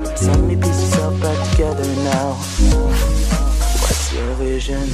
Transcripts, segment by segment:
So many pieces all back together now. What's your vision?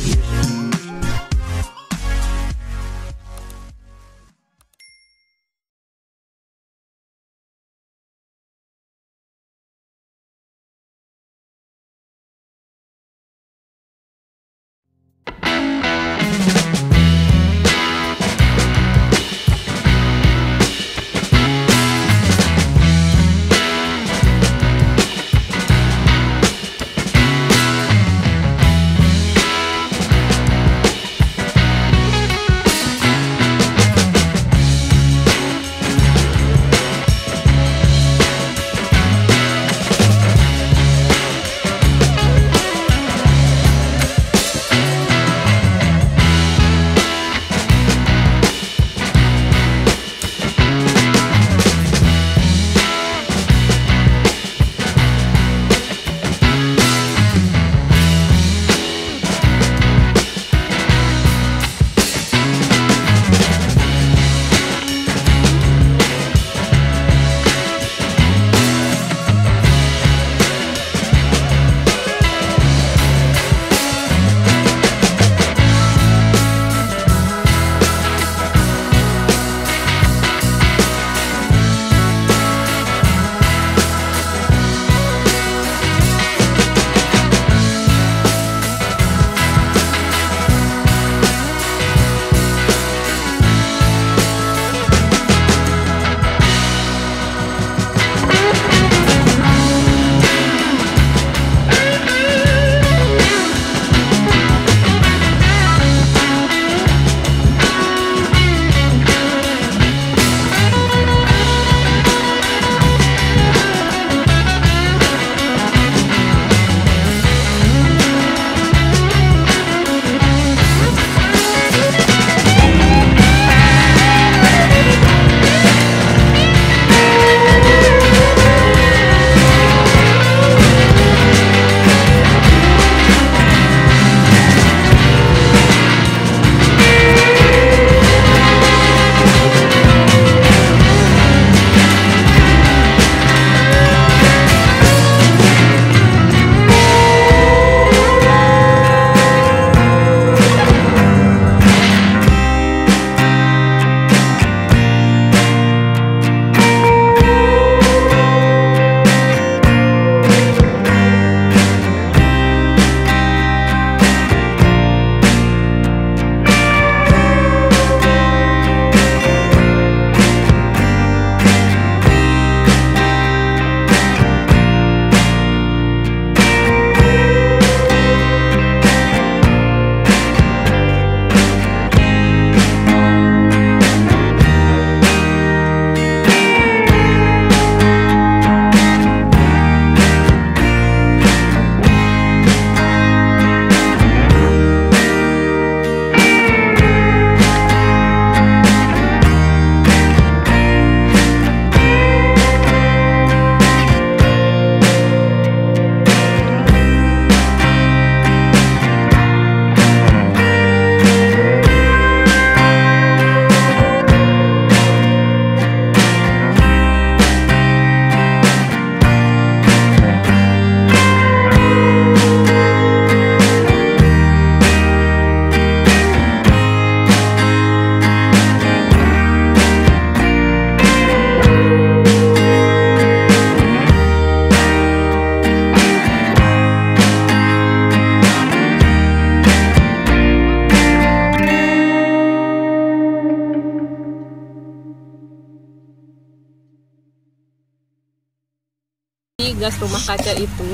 Gas rumah kaca itu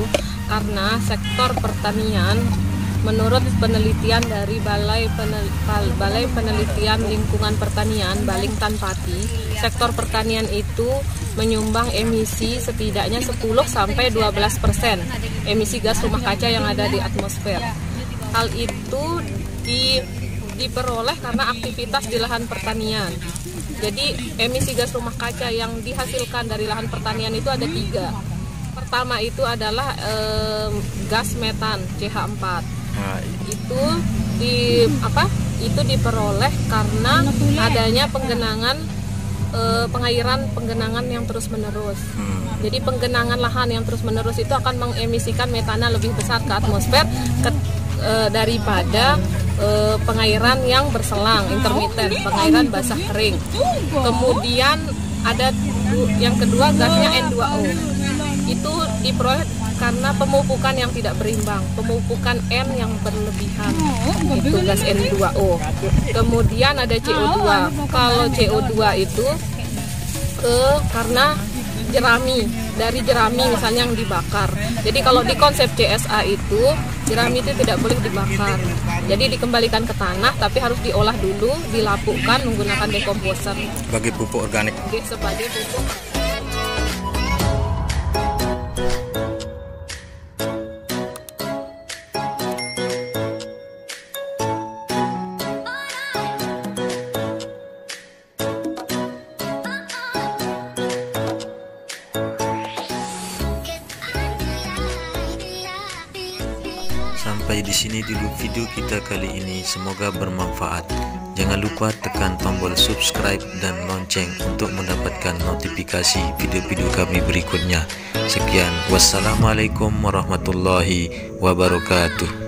karena sektor pertanian, menurut penelitian dari Balai Penelitian Lingkungan Pertanian Balingtan Pati, sektor pertanian itu menyumbang emisi setidaknya 10-12% emisi gas rumah kaca yang ada di atmosfer. Hal itu diperoleh karena aktivitas di lahan pertanian. Jadi emisi gas rumah kaca yang dihasilkan dari lahan pertanian itu ada 3. Pertama itu adalah gas metan CH4. Itu diperoleh karena adanya penggenangan pengairan penggenangan yang terus-menerus. Jadi penggenangan lahan yang terus-menerus itu akan mengemisikan metana lebih besar ke atmosfer daripada pengairan yang berselang, intermiten, pengairan basah kering. Kemudian ada yang kedua, gasnya N2O. Itu diperoleh karena pemupukan yang tidak berimbang, pemupukan N yang berlebihan, itu gas N2O. Kemudian ada CO2. Kalau CO2 itu karena dari jerami misalnya yang dibakar. Jadi kalau di konsep CSA itu jerami itu tidak boleh dibakar. Jadi dikembalikan ke tanah, tapi harus diolah dulu, dilapukkan menggunakan dekomposer. Sebagai pupuk organik. Sebagai pupuk. Sampai di sini dulu video kita kali ini, semoga bermanfaat. Jangan lupa tekan tombol subscribe dan lonceng untuk mendapatkan notifikasi video-video kami berikutnya. Sekian, wassalamualaikum warahmatullahi wabarakatuh.